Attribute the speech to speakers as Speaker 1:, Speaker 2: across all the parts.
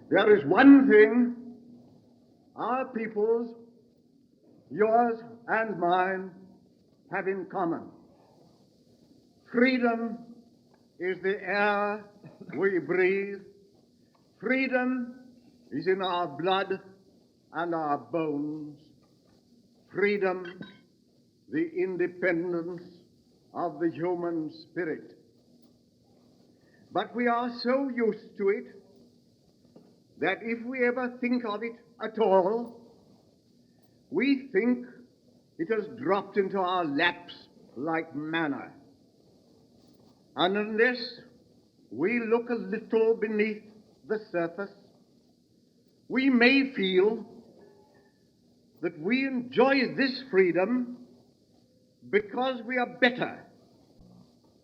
Speaker 1: There is one thing our peoples, yours and mine, have in common. Freedom is the air we breathe. Freedom is in our blood and our bones. Freedom, the independence of the human spirit. But we are so used to it that if we ever think of it at all, we think it has dropped into our laps like manna. And unless we look a little beneath the surface, we may feel that we enjoy this freedom because we are better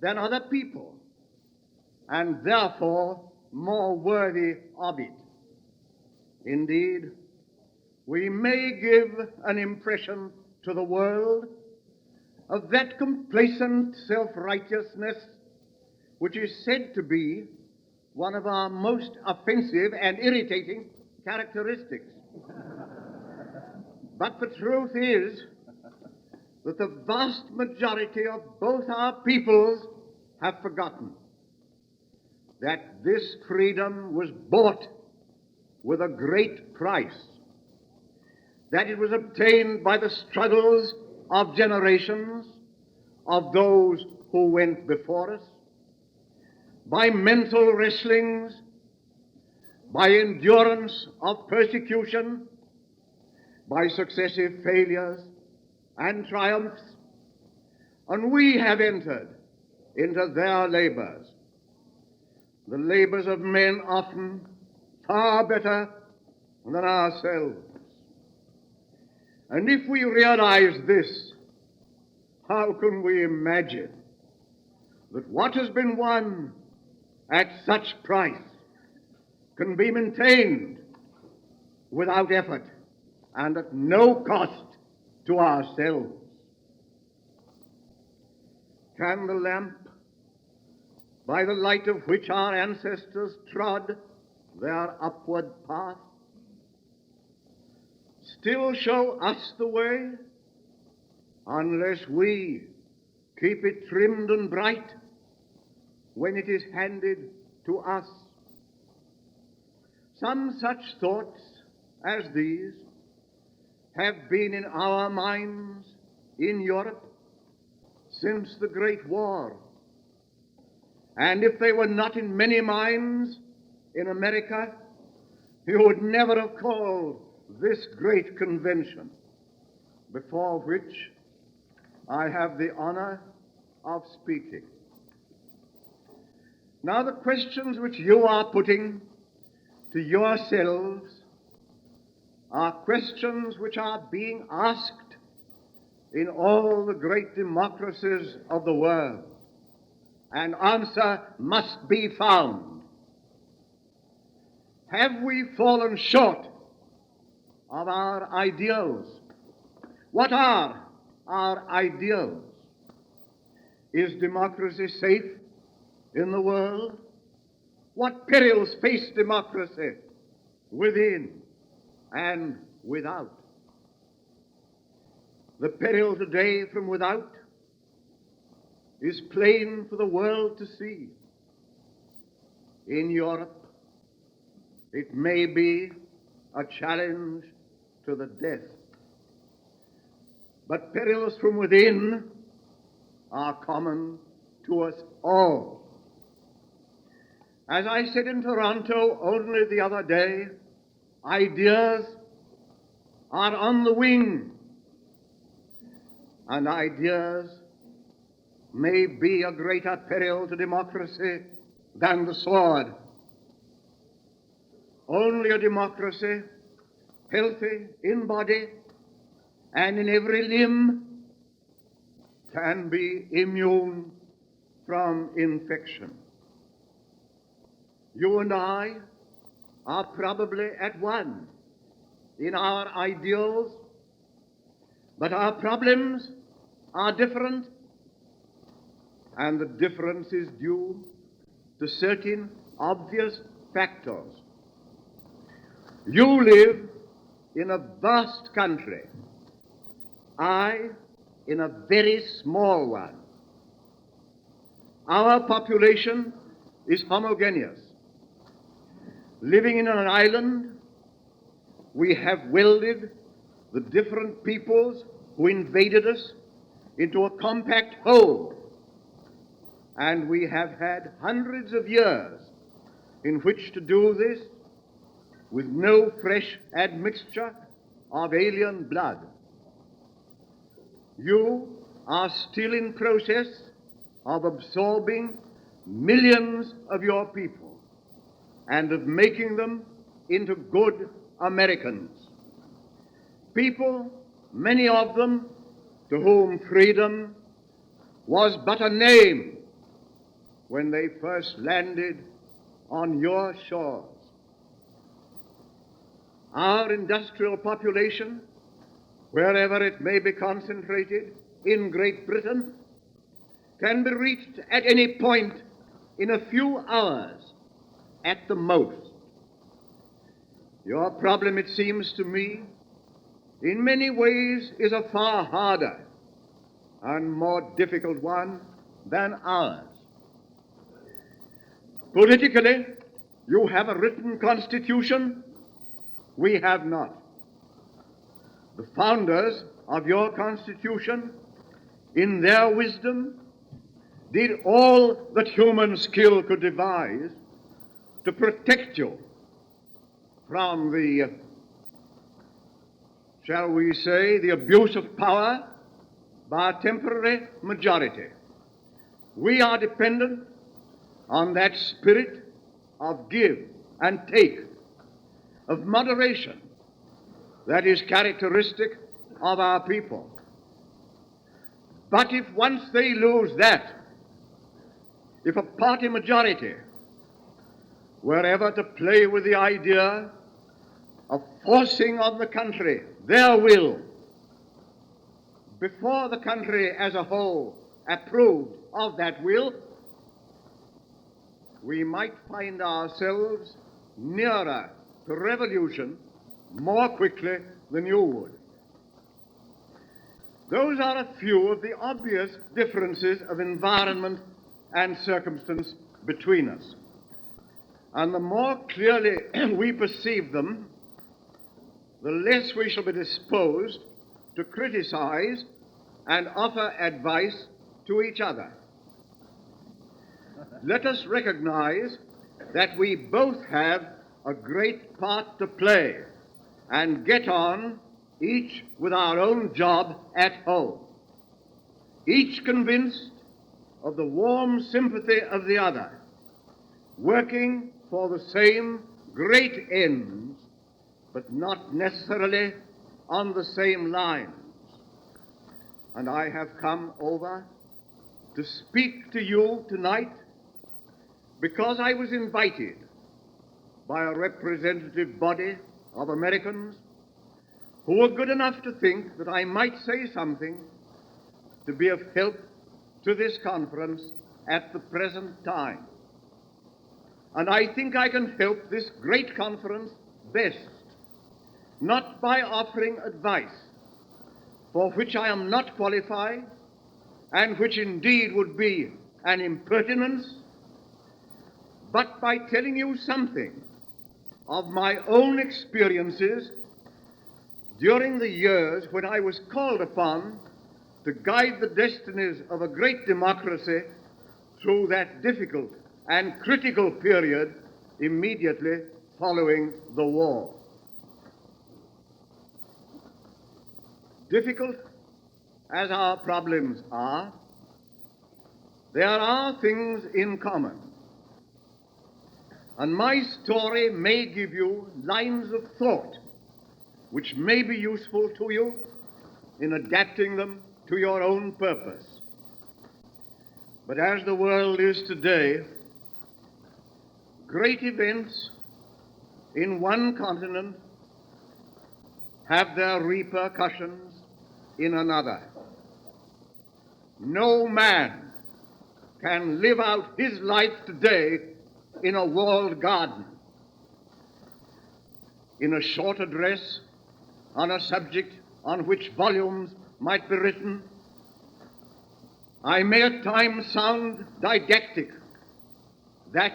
Speaker 1: than other people and therefore more worthy of it. Indeed, we may give an impression to the world of that complacent self-righteousness which is said to be one of our most offensive and irritating characteristics. But the truth is that the vast majority of both our peoples have forgotten that this freedom was bought with a great price, that it was obtained by the struggles of generations of those who went before us, by mental wrestlings, by endurance of persecution, by successive failures and triumphs, and we have entered into their labors, the labors of men often far better than ourselves. And if we realize this, how can we imagine that what has been won at such price can be maintained without effort and at no cost to ourselves? Can the lamp, by the light of which our ancestors trod their upward path, still show us the way unless we keep it trimmed and bright when it is handed to us? Some such thoughts as these have been in our minds in Europe since the Great War. And if they were not in many minds in America, you would never have called this great convention, before which I have the honor of speaking. Now, the questions which you are putting to yourselves are questions which are being asked in all the great democracies of the world. An answer must be found. Have we fallen short of our ideals? What are our ideals? Is democracy safe in the world? What perils face democracy within and without? The peril today from without is plain for the world to see. In Europe, it may be a challenge to the death. But perils from within are common to us all. As I said in Toronto only the other day, ideas are on the wing, and ideas may be a greater peril to democracy than the sword. Only a democracy, healthy in body and in every limb, can be immune from infection. You and I are probably at one in our ideals, but our problems are different, and the difference is due to certain obvious factors. You live in a vast country, I in a very small one. Our population is homogeneous. Living in an island, we have welded the different peoples who invaded us into a compact whole, and we have had hundreds of years in which to do this with no fresh admixture of alien blood. You are still in process of absorbing millions of your people and of making them into good Americans. People, many of them, to whom freedom was but a name when they first landed on your shores. Our industrial population, wherever it may be concentrated in Great Britain, can be reached at any point in a few hours at the most. Your problem, it seems to me, in many ways is a far harder and more difficult one than ours. Politically, you have a written constitution. We have not. The founders of your constitution, in their wisdom, did all that human skill could devise to protect you from the, shall we say, the abuse of power by a temporary majority. We are dependent on that spirit of give and take, of moderation that is characteristic of our people. But if once they lose that, if a party majority were ever to play with the idea of forcing on the country their will before the country as a whole approved of that will, we might find ourselves nearer to revolution more quickly than you would. Those are a few of the obvious differences of environment and circumstance between us. And the more clearly we perceive them, the less we shall be disposed to criticize and offer advice to each other. Let us recognize that we both have a great part to play and get on, each with our own job at home, each convinced of the warm sympathy of the other, working for the same great ends, but not necessarily on the same lines. And I have come over to speak to you tonight because I was invited by a representative body of Americans who were good enough to think that I might say something to be of help to this conference at the present time. And I think I can help this great conference best, not by offering advice, for which I am not qualified, and which indeed would be an impertinence, but by telling you something of my own experiences during the years when I was called upon to guide the destinies of a great democracy through that difficult and critical period immediately following the war. Difficult as our problems are, there are things in common. And my story may give you lines of thought which may be useful to you in adapting them to your own purpose. But as the world is today, great events in one continent have their repercussions in another. No man can live out his life today in a walled garden. in a short address on a subject on which volumes might be written, I may at times sound didactic. That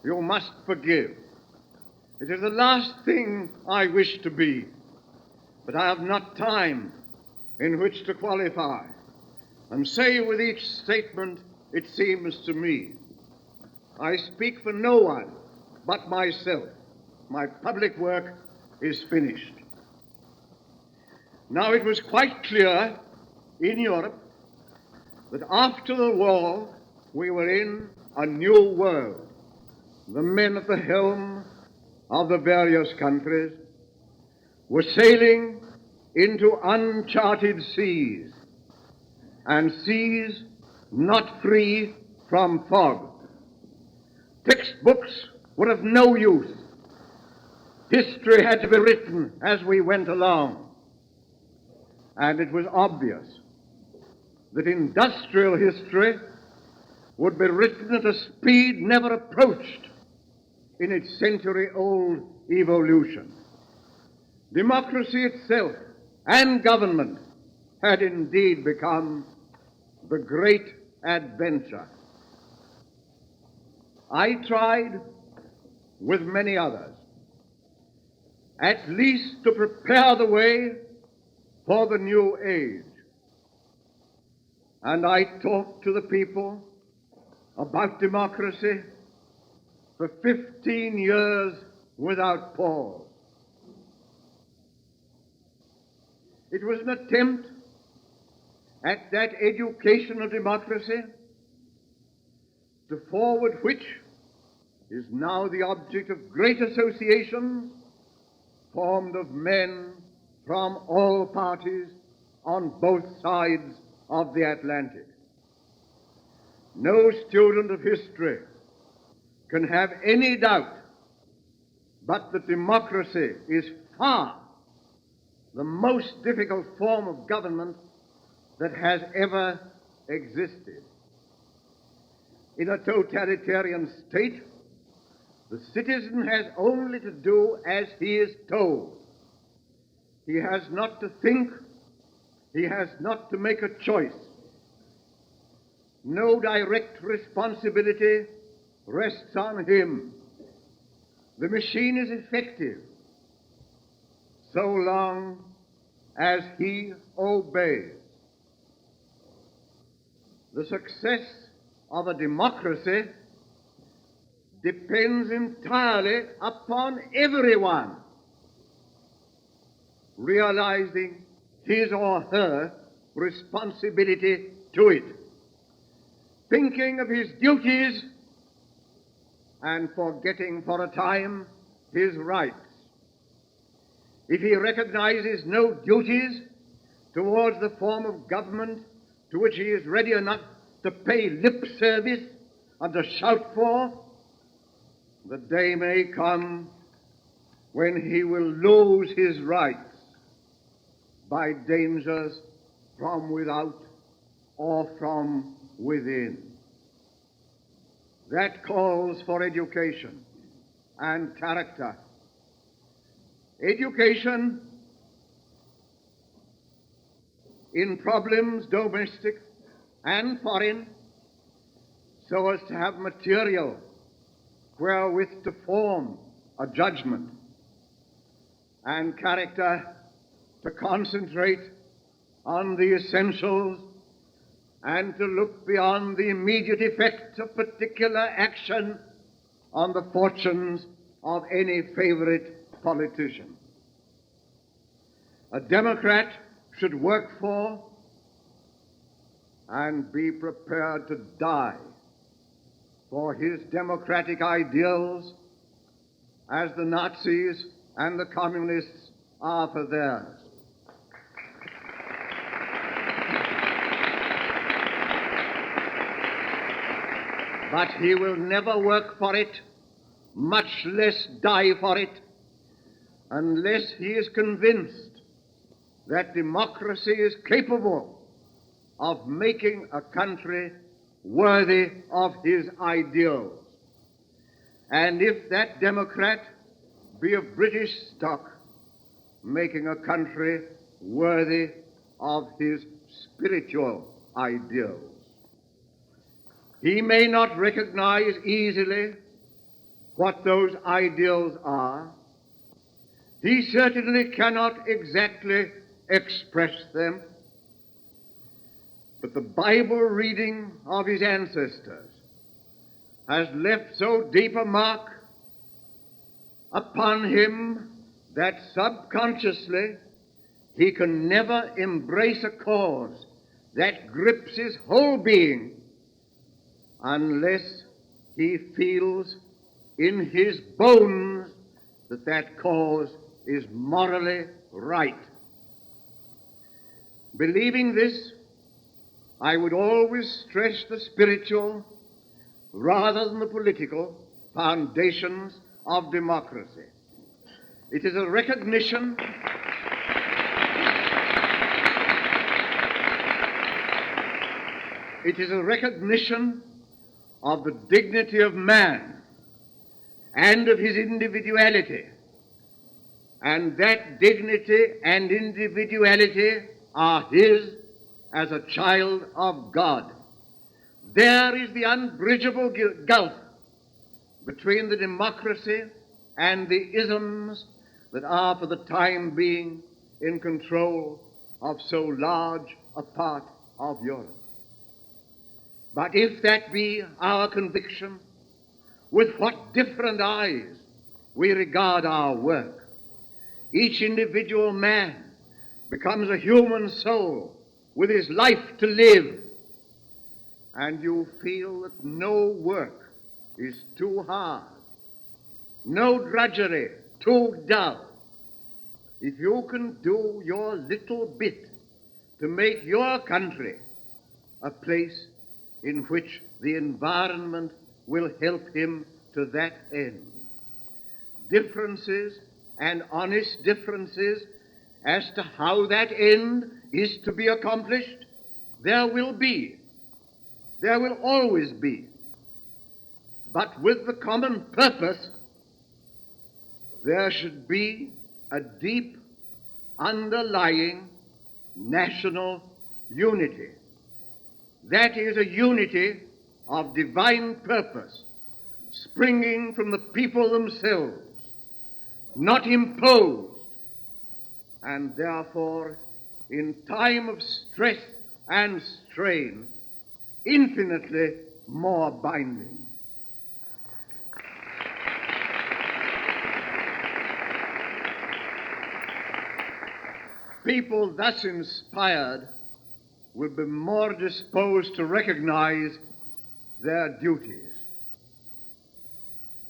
Speaker 1: you must forgive. It is the last thing I wish to be, but I have not time in which to qualify and say with each statement, it seems to me. I speak for no one but myself. My public work is finished. Now, it was quite clear in Europe that after the war we were in a new world. The men at the helm of the various countries were sailing into uncharted seas, and seas not free from fog. Textbooks were of no use. History had to be written as we went along. And it was obvious that industrial history would be written at a speed never approached in its century-old evolution. Democracy itself and government had indeed become the great adventure. I tried, with many others, at least to prepare the way for the new age. And I talked to the people about democracy for 15 years without pause. It was an attempt at that education of democracy to forward which is now the object of great associations formed of men from all parties on both sides of the Atlantic. No student of history can have any doubt but that democracy is far the most difficult form of government that has ever existed. In a totalitarian state, the citizen has only to do as he is told. He has not to think. He has not to make a choice. No direct responsibility rests on him. The machine is effective so long as he obeys. The success of a democracy depends entirely upon everyone realizing his or her responsibility to it, thinking of his duties and forgetting for a time his rights. If he recognizes no duties towards the form of government to which he is ready enough to pay lip service and to shout for, the day may come when he will lose his rights by dangers from without or from within. That calls for education and character. Education in problems domestic and foreign, so as to have material wherewith to form a judgment, and character to concentrate on the essentials and to look beyond the immediate effect of particular action on the fortunes of any favorite politician. A Democrat should work for and be prepared to die for his democratic ideals as the Nazis and the communists are for theirs. But he will never work for it, much less die for it, unless he is convinced that democracy is capable of making a country worthy of his ideals. And if that Democrat be of British stock, making a country worthy of his spiritual ideals. He may not recognize easily what those ideals are. He certainly cannot exactly express them. But the Bible reading of his ancestors has left so deep a mark upon him that subconsciously he can never embrace a cause that grips his whole being unless he feels in his bones that that cause is morally right. Believing this, I would always stress the spiritual rather than the political foundations of democracy. It is a recognition of the dignity of man and of his individuality. And that dignity and individuality are his as a child of God. There is the unbridgeable gulf between the democracy and the isms that are for the time being in control of so large a part of Europe. But if that be our conviction, with what different eyes we regard our work. Each individual man becomes a human soul with his life to live, and you feel that no work is too hard, no drudgery too dull. If you can do your little bit to make your country a place in which the environment will help him to that end. Differences and honest differences as to how that end is to be accomplished, there will be. There will always be. But with the common purpose, there should be a deep underlying national unity. That is a unity of divine purpose, springing from the people themselves, not imposed, and therefore, in time of stress and strain, infinitely more binding. People thus inspired will be more disposed to recognize their duties.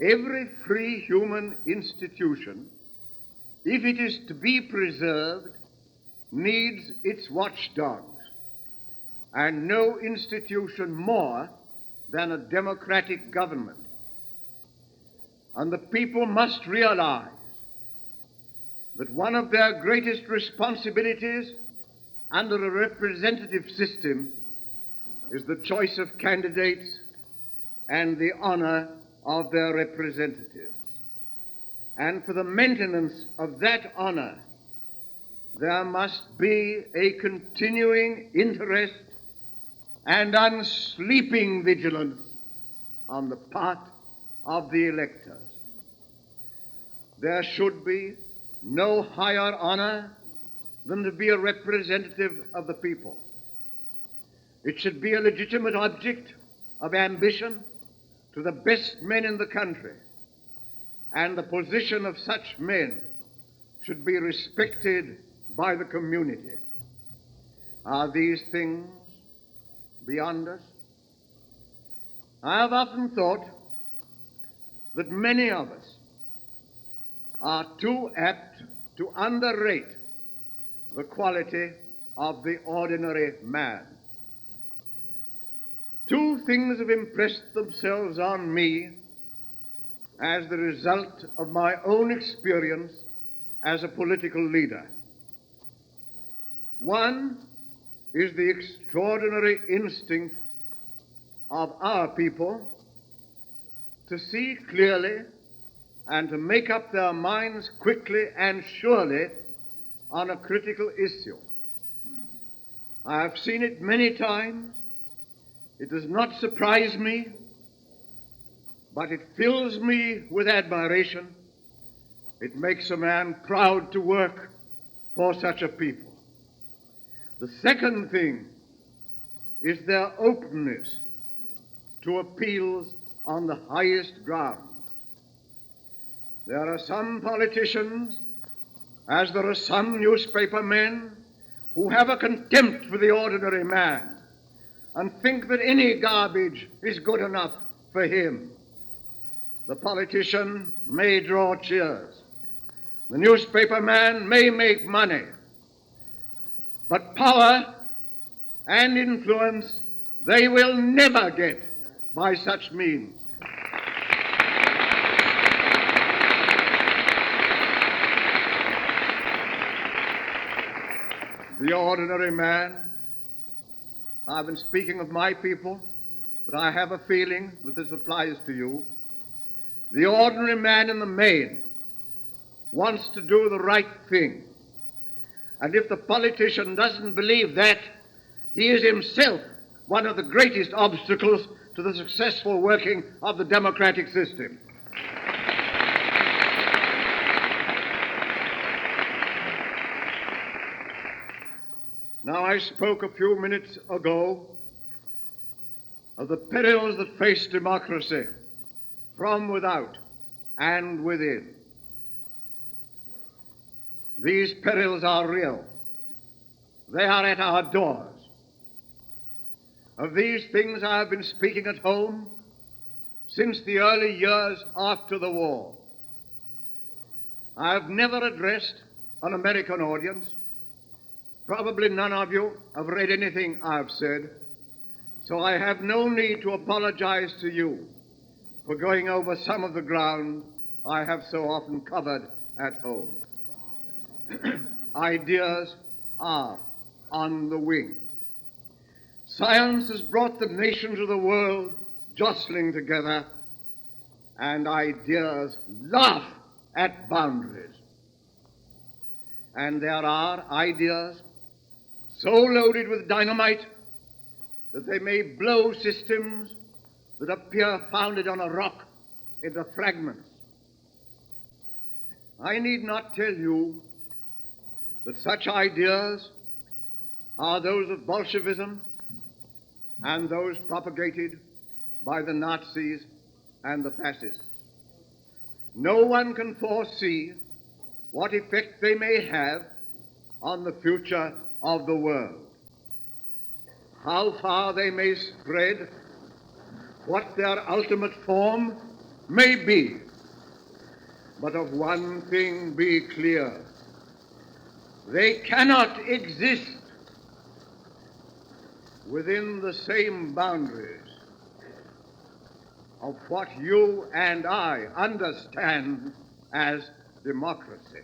Speaker 1: Every free human institution, if it is to be preserved, needs its watchdogs, and no institution more than a democratic government. And the people must realize that one of their greatest responsibilities under a representative system is the choice of candidates and the honor of their representatives. And for the maintenance of that honor, there must be a continuing interest and unsleeping vigilance on the part of the electors. There should be no higher honor than to be a representative of the people. It should be a legitimate object of ambition to the best men in the country, and the position of such men should be respected by the community. Are these things beyond us? I have often thought that many of us are too apt to underrate the quality of the ordinary man. Two things have impressed themselves on me as the result of my own experience as a political leader. One is the extraordinary instinct of our people to see clearly and to make up their minds quickly and surely on a critical issue. I have seen it many times. It does not surprise me, but it fills me with admiration. It makes a man proud to work for such a people. The second thing is their openness to appeals on the highest grounds. There are some politicians, as there are some newspaper men, who have a contempt for the ordinary man and think that any garbage is good enough for him. The politician may draw cheers. The newspaper man may make money. But power and influence they will never get by such means. The ordinary man, I've been speaking of my people, but I have a feeling that this applies to you. The ordinary man in the main wants to do the right thing. And if the politician doesn't believe that, he is himself one of the greatest obstacles to the successful working of the democratic system. Now, I spoke a few minutes ago of the perils that face democracy from without and within. These perils are real. They are at our doors. Of these things I have been speaking at home since the early years after the war. I have never addressed an American audience. Probably none of you have read anything I've said, so I have no need to apologize to you for going over some of the ground I have so often covered at home. Ideas are on the wing. Science has brought the nations of the world jostling together, and ideas laugh at boundaries. And there are ideas so loaded with dynamite that they may blow systems that appear founded on a rock into fragments. I need not tell you that such ideas are those of Bolshevism and those propagated by the Nazis and the fascists. No one can foresee what effect they may have on the future of the world, how far they may spread, what their ultimate form may be. But of one thing be clear: they cannot exist within the same boundaries of what you and I understand as democracy.